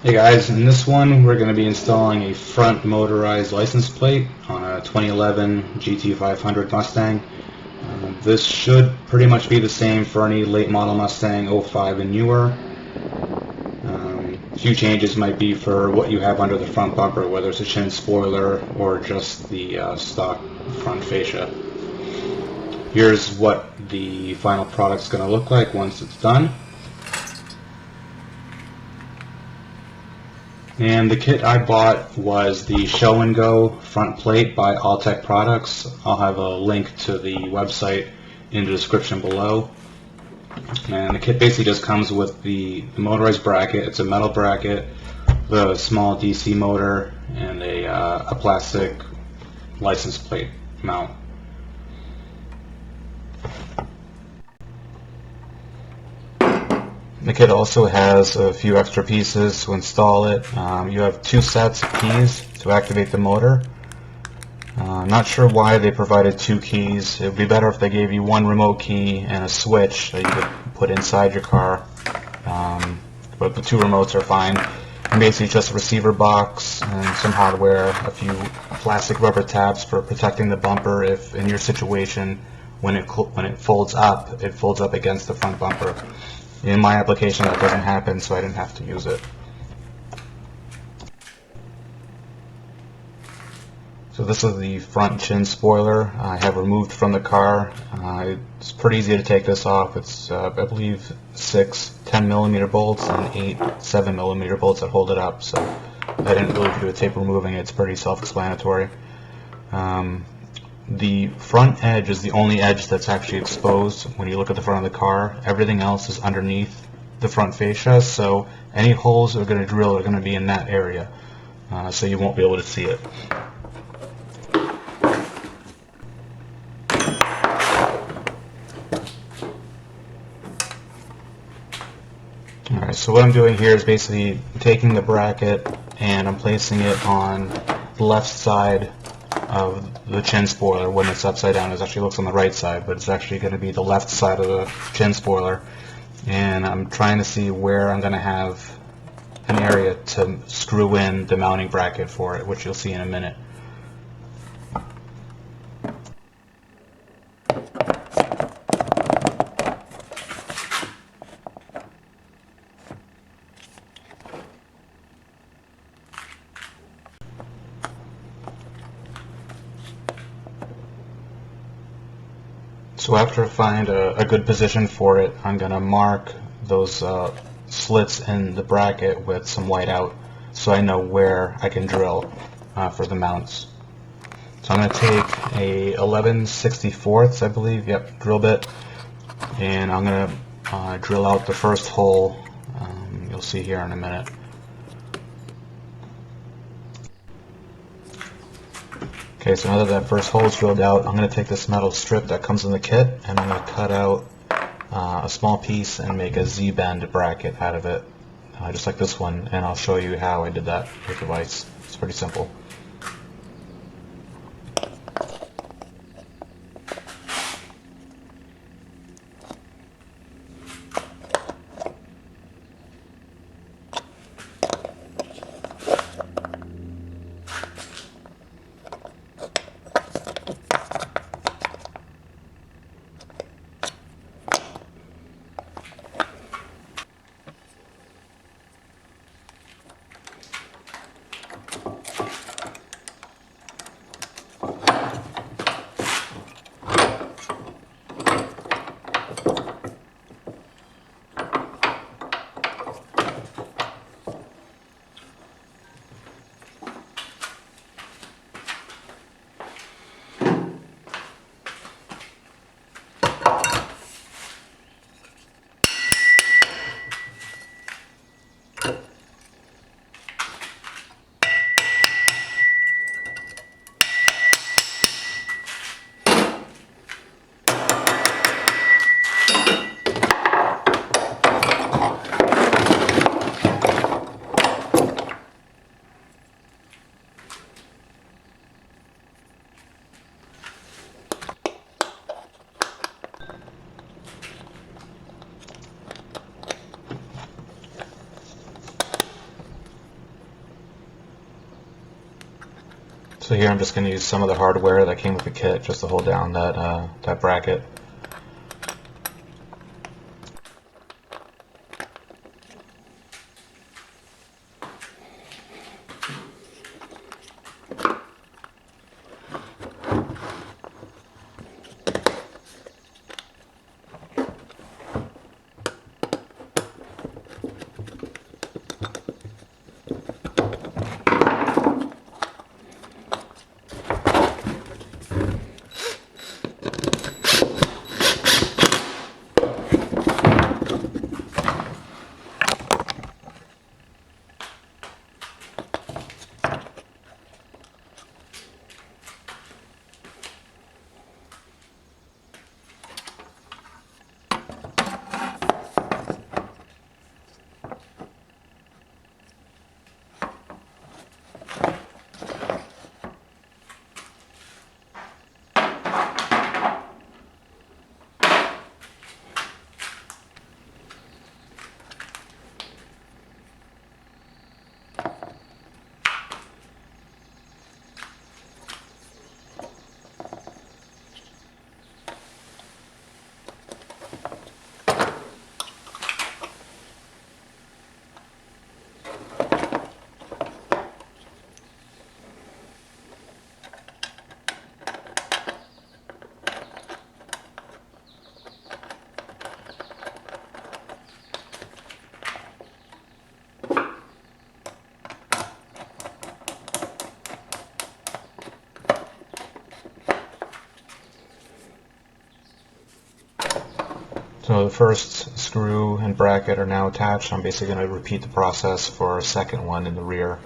Hey guys, in this one we're going to be installing a front motorized license plate on a 2011 GT500 Mustang. This should pretty much be the same for any late model Mustang 05 and newer. A few changes might be for what you have under the front bumper, whether it's a chin spoiler or just the stock front fascia. Here's what the final product's going to look like once it's done. And the kit I bought was the Show and Go front plate by Alltech Products. I'll have a link to the website in the description below. And the kit basically just comes with the motorized bracket. It's a metal bracket with a small DC motor and a plastic license plate mount. The kit also has a few extra pieces to install it. You have two sets of keys to activate the motor. Not sure why they provided two keys. It would be better if they gave you one remote key and a switch that you could put inside your car. But the two remotes are fine. And basically just a receiver box and some hardware, a few plastic rubber tabs for protecting the bumper if in your situation when it folds up against the front bumper. In my application that doesn't happen, so I didn't have to use it. So this is the front chin spoiler I have removed from the car. It's pretty easy to take this off. It's I believe 6 10mm bolts and 8 7mm bolts that hold it up, so I didn't really do a tape removing it. It's pretty self-explanatory. The front edge is the only edge that's actually exposed when you look at the front of the car. Everything else is underneath the front fascia, so any holes that are going to drill are going to be in that area, so you won't be able to see it. Alright, so what I'm doing here is basically taking the bracket and I'm placing it on the left side of the chin spoiler. When it's upside down, it actually looks on the right side, but it's actually going to be the left side of the chin spoiler. And I'm trying to see where I'm going to have an area to screw in the mounting bracket for it, which you'll see in a minute. So after I find a good position for it, I'm going to mark those slits in the bracket with some white out so I know where I can drill for the mounts. So I'm going to take a 11/64, I believe, drill bit, and I'm going to drill out the first hole. You'll see here in a minute. Okay, so now that first hole is drilled out, I'm going to take this metal strip that comes in the kit and I'm going to cut out a small piece and make a Z-bend bracket out of it, just like this one, and I'll show you how I did that with the vise. It's pretty simple. So here I'm just going to use some of the hardware that came with the kit just to hold down that bracket. So the first screw and bracket are now attached. I'm basically going to repeat the process for a second one in the rear.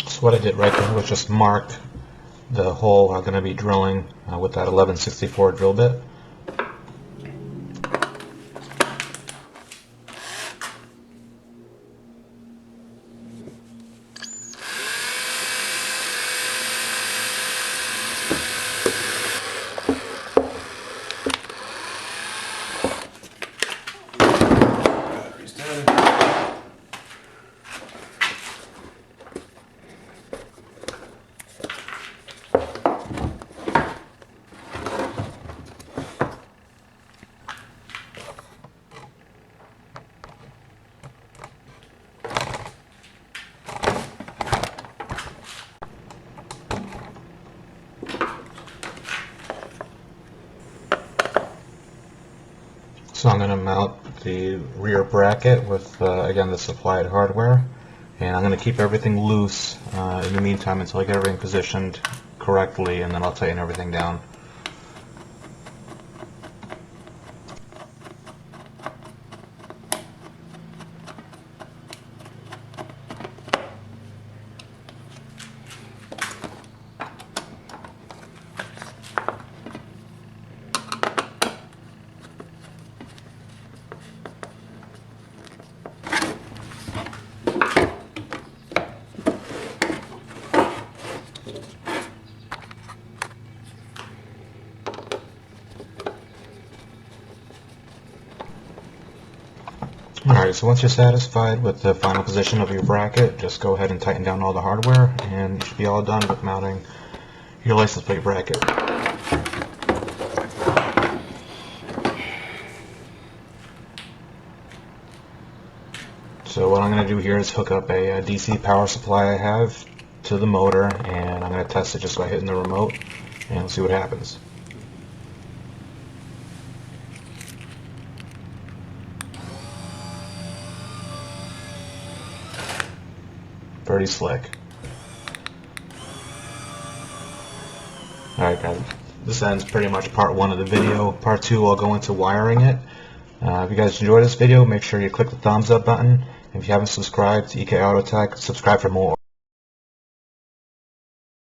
So what I did right there was just mark the hole I'm going to be drilling with that 1164 drill bit. So I'm going to mount the rear bracket with, again, the supplied hardware. And I'm going to keep everything loose in the meantime until I get everything positioned correctly, and then I'll tighten everything down. Alright, so once you're satisfied with the final position of your bracket, just go ahead and tighten down all the hardware, and you should be all done with mounting your license plate bracket. So what I'm going to do here is hook up a DC power supply I have to the motor, and I'm going to test it just by hitting the remote, and we'll see what happens. Pretty slick. Alright guys, this ends pretty much part 1 of the video. Part 2 I'll go into wiring it. If you guys enjoyed this video, make sure you click the thumbs up button. If you haven't subscribed to EK Auto Tech, subscribe for more.